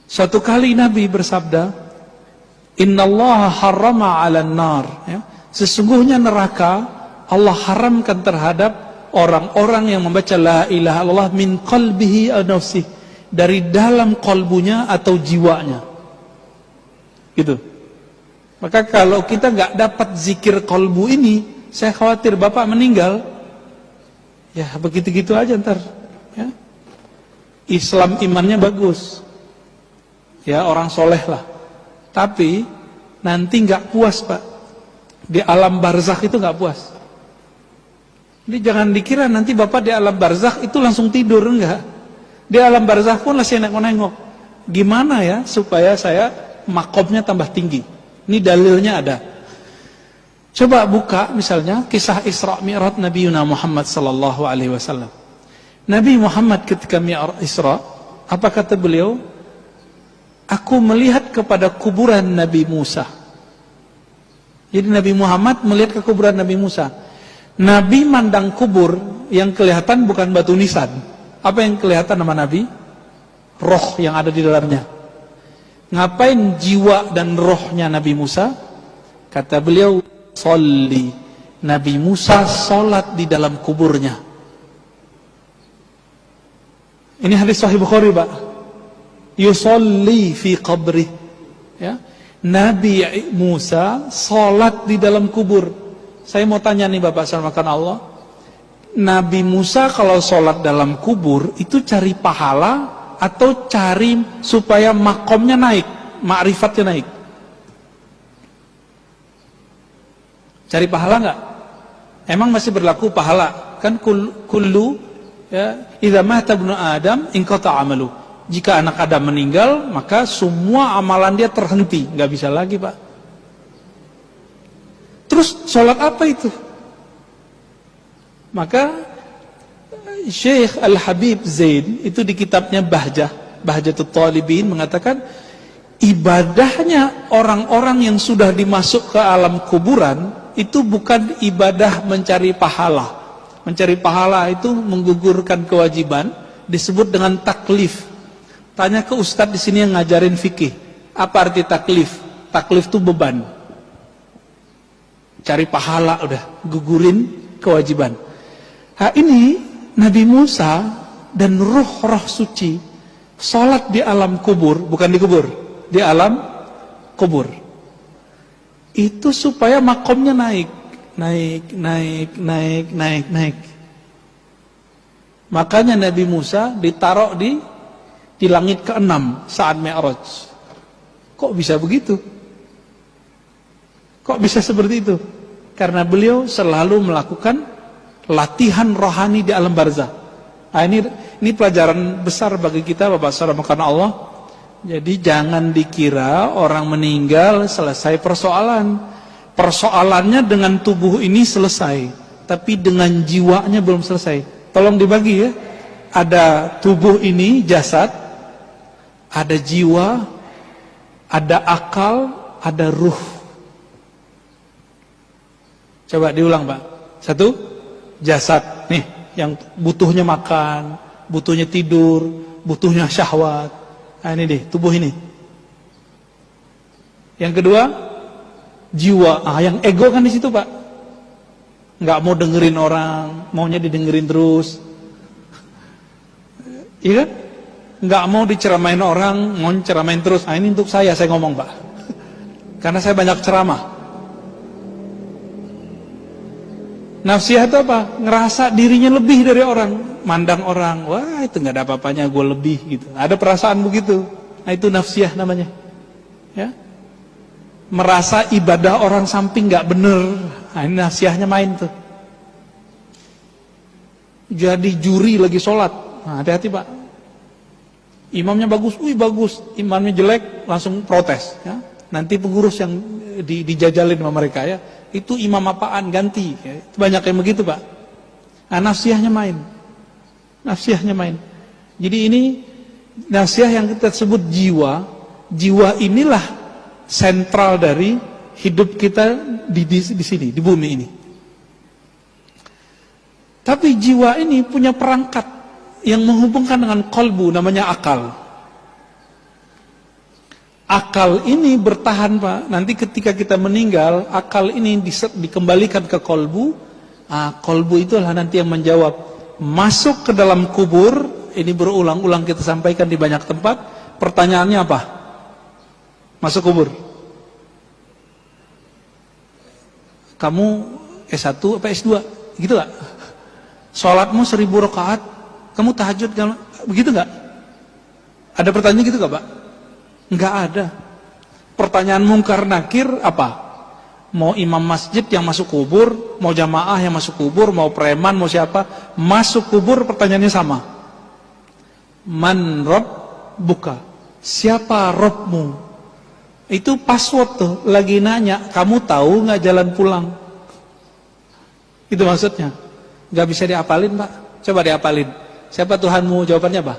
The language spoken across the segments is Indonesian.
Suatu kali Nabi bersabda, Innallaha harrama 'alan nar, ya. Sesungguhnya neraka Allah haramkan terhadap orang-orang yang membaca la ilaha illallah min qalbihi aw nafsihi, dari dalam kalbunya atau jiwanya. Gitu. Maka kalau kita nggak dapat zikir kalbu ini, saya khawatir Bapak meninggal, ya begitu-gitu aja ntar. Ya. Islam imannya bagus, ya orang soleh lah. Tapi nanti nggak puas Pak, di alam barzakh itu nggak puas. Jadi jangan dikira nanti Bapak di alam barzakh itu langsung tidur, enggak. Di alam barzakh pun masih nengok-nengok. Gimana ya supaya saya makomnya tambah tinggi? Ini dalilnya ada. Coba buka misalnya kisah Isra Mi'raj Nabi Muhammad sallallahu alaihi wasallam. Nabi Muhammad ketika Isra, apa kata beliau? Aku melihat kepada kuburan Nabi Musa. Jadi Nabi Muhammad melihat ke kuburan Nabi Musa. Nabi mandang kubur, yang kelihatan bukan batu nisan. Apa yang kelihatan sama Nabi? Roh yang ada di dalamnya. Ngapain jiwa dan rohnya Nabi Musa? Kata beliau, Sholli. Nabi Musa sholat di dalam kuburnya. Ini hadis Sahih Bukhari Pak. Yusolli fi qabri, ya. Nabi Musa sholat di dalam kubur. Saya mau tanya nih Bapak selamatkan Allah, Nabi Musa kalau sholat dalam kubur itu cari pahala atau cari supaya makomnya naik, ma'rifatnya naik? Cari pahala nggak? Emang masih berlaku pahala? Kan kullu, ya, idza mata ibnu Adam inqata amalu. Jika anak Adam meninggal, maka semua amalan dia terhenti, nggak bisa lagi Pak. Terus sholat apa itu? Maka Syekh Al-Habib Zain itu di kitabnya Bahjatul Talibin mengatakan, ibadahnya orang-orang yang sudah dimasuk ke alam kuburan itu bukan ibadah mencari pahala. Mencari pahala itu menggugurkan kewajiban, disebut dengan taklif. Tanya ke ustadz di sini yang ngajarin fikih, apa arti taklif? Taklif itu beban. Cari pahala udah, gugurin kewajiban. Nah ini Nabi Musa dan roh-roh suci sholat di alam kubur, bukan di kubur, di alam kubur. Itu supaya makomnya naik. Makanya Nabi Musa ditaruh di langit ke-6 saat Mi'raj. Kok bisa begitu? Kok bisa seperti itu? Karena beliau selalu melakukan latihan rohani di alam barzah. Nah, ini pelajaran besar bagi kita Bapak Saudara karena Allah. Jadi jangan dikira orang meninggal selesai persoalan. Persoalannya dengan tubuh ini selesai, tapi dengan jiwanya belum selesai. Tolong dibagi ya. Ada tubuh ini, jasad, ada jiwa, ada akal, ada ruh. Coba diulang Pak. Satu, jasad nih yang butuhnya makan, butuhnya tidur, butuhnya syahwat. Nah ini deh, tubuh ini. Yang kedua, jiwa. Yang ego kan di situ Pak. Nggak mau dengerin orang, maunya didengerin terus. Iya kan? Nggak mau diceramain orang, mau ceramain terus. Nah ini untuk saya ngomong Pak. Karena saya banyak ceramah. Nafsiyah itu apa? Ngerasa dirinya lebih dari orang. Mandang orang, wah itu nggak ada apa-apanya, gue lebih gitu. Ada perasaan begitu. Nah itu nafsiyah namanya. Ya. Merasa ibadah orang samping nggak bener. Nah ini nafsiyahnya main tuh. Jadi juri lagi sholat. Nah, hati-hati Pak. Imamnya bagus, wih bagus. Imamnya jelek, langsung protes. Ya. Nanti pengurus yang dijajalin sama mereka ya. Itu imam apaan, ganti. Ya. Itu banyak yang begitu Pak. Nah, nafsiyahnya main. Nafsiyahnya main. Jadi ini nafsiyah yang kita sebut jiwa. Jiwa inilah sentral dari hidup kita di sini, di bumi ini. Tapi jiwa ini punya perangkat yang menghubungkan dengan kolbu, namanya akal. Akal ini bertahan, Pak. Nanti ketika kita meninggal, akal ini dikembalikan ke kolbu. Kolbu itulah nanti yang menjawab. Masuk ke dalam kubur, ini berulang-ulang kita sampaikan di banyak tempat. Pertanyaannya apa? Masuk kubur. Kamu S1 apa S2? Gitu gak? Sholatmu 1000 rakaat, kamu tahajud, begitu gak? Ada pertanyaan gitu gak, Pak? Enggak ada. Pertanyaan mungkar nakir apa? Mau imam masjid yang masuk kubur, mau jamaah yang masuk kubur, mau preman, mau siapa, masuk kubur pertanyaannya sama. Man Rob buka. Siapa Robmu? Itu password tuh, lagi nanya, kamu tahu nggak jalan pulang? Itu maksudnya. Nggak bisa diapalin, Pak. Coba diapalin. Siapa Tuhanmu? Jawabannya apa?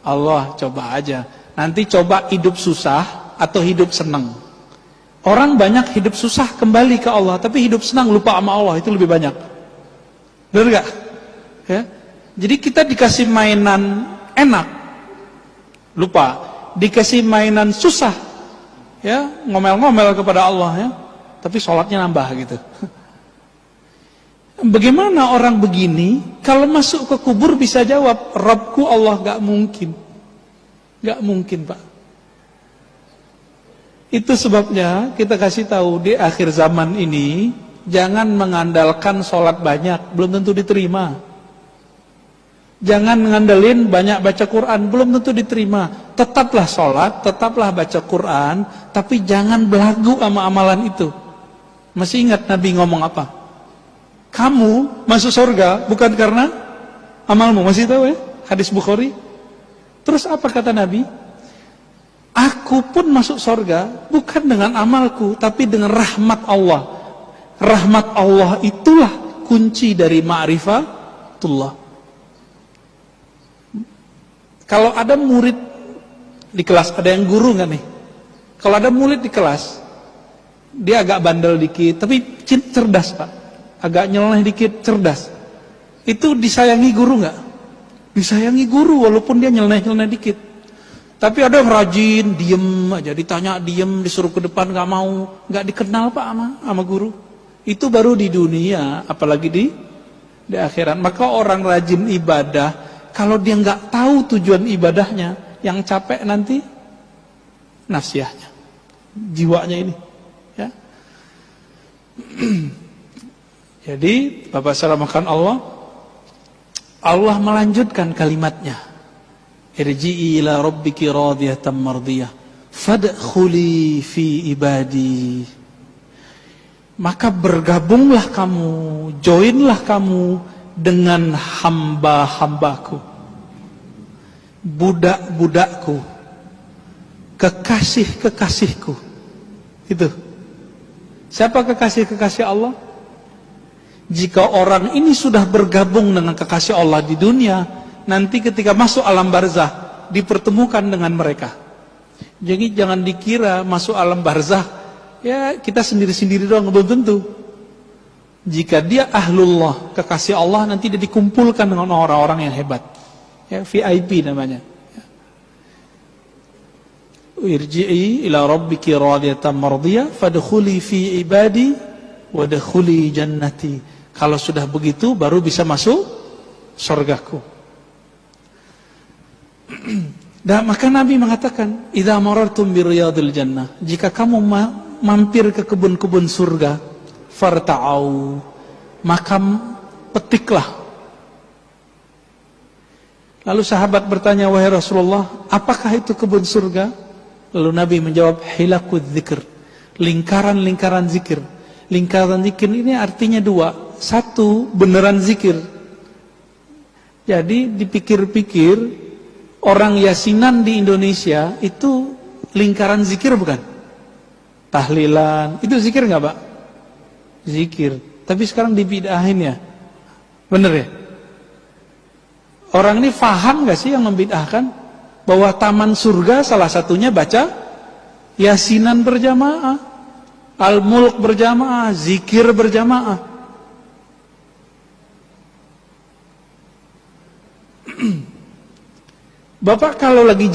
Allah. Coba aja. Nanti coba hidup susah atau hidup senang. Orang banyak hidup susah kembali ke Allah, tapi hidup senang lupa sama Allah, itu lebih banyak. Benar gak? Ya? Jadi kita dikasih mainan enak, lupa. Dikasih mainan susah, ya ngomel-ngomel kepada Allah, ya, tapi sholatnya nambah gitu. Bagaimana orang begini kalau masuk ke kubur bisa jawab, Rabbku Allah? Gak mungkin. Gak mungkin, Pak. Itu sebabnya kita kasih tahu di akhir zaman ini, jangan mengandalkan sholat banyak, belum tentu diterima. Jangan ngandelin banyak baca Quran, belum tentu diterima. Tetaplah sholat, tetaplah baca Quran, tapi jangan belagu sama amalan itu. Masih ingat Nabi ngomong apa? Kamu masuk surga bukan karena amalmu, masih tahu ya? Hadis Bukhari. Terus apa kata Nabi? Aku pun masuk surga bukan dengan amalku, tapi dengan rahmat Allah. Rahmat Allah itulah kunci dari ma'rifatullah. Kalau ada murid di kelas, ada yang guru nggak nih? Kalau ada murid di kelas, dia agak bandel dikit, tapi cerdas, Pak. Agak nyeleneh dikit, cerdas. Itu disayangi guru nggak? Disayangi guru walaupun dia nyeleneh-nyeleneh dikit. Tapi ada yang rajin, diem aja, ditanya diem, disuruh ke depan nggak mau, nggak dikenal, Pak, sama guru. Itu baru di dunia, apalagi di akhirat. Maka orang rajin ibadah, kalau dia nggak tahu tujuan ibadahnya, yang capek nanti nafsiyahnya, jiwanya ini, ya. Jadi Bapak salamkan Allah melanjutkan kalimatnya, irji'i ila rabbiki radiyatan mardiyah fadkhuli fi ibadi. Maka bergabunglah kamu, joinlah kamu dengan hamba-hambaku, budak-budakku, kekasih-kekasihku. Itu. Siapa kekasih-kekasih Allah? Jika orang ini sudah bergabung dengan kekasih Allah di dunia, nanti ketika masuk alam barzah dipertemukan dengan mereka. Jadi jangan dikira masuk alam barzah ya kita sendiri-sendiri doang, belum tentu. Jika dia ahlullah, kekasih Allah, nanti dia dikumpulkan dengan orang-orang yang hebat, ya, VIP namanya. Irji'i ila rabbiki radiyatan mardiyah fadkhuli fi ibadi wadkhuli jannati. Kalau sudah begitu baru bisa masuk surgaku. Dan maka Nabi mengatakan, idza marartum bi riyadil jannah, jika kamu mampir ke kebun-kebun surga, farta'au, maka petiklah. Lalu sahabat bertanya, wahai Rasulullah, apakah itu kebun surga? Lalu Nabi menjawab, hilakud dzikr, lingkaran-lingkaran zikir. Lingkaran zikir ini artinya dua. Satu, beneran zikir. Jadi dipikir-pikir, orang yasinan di Indonesia itu lingkaran zikir bukan? Tahlilan, itu zikir nggak, Pak? Zikir. Tapi sekarang dibid'ahin ya. Bener ya? Orang ini faham nggak sih yang membid'ahkan? Bahwa taman surga salah satunya baca yasinan berjamaah, al-mulk berjamaah, zikir berjamaah. Bapak kalau lagi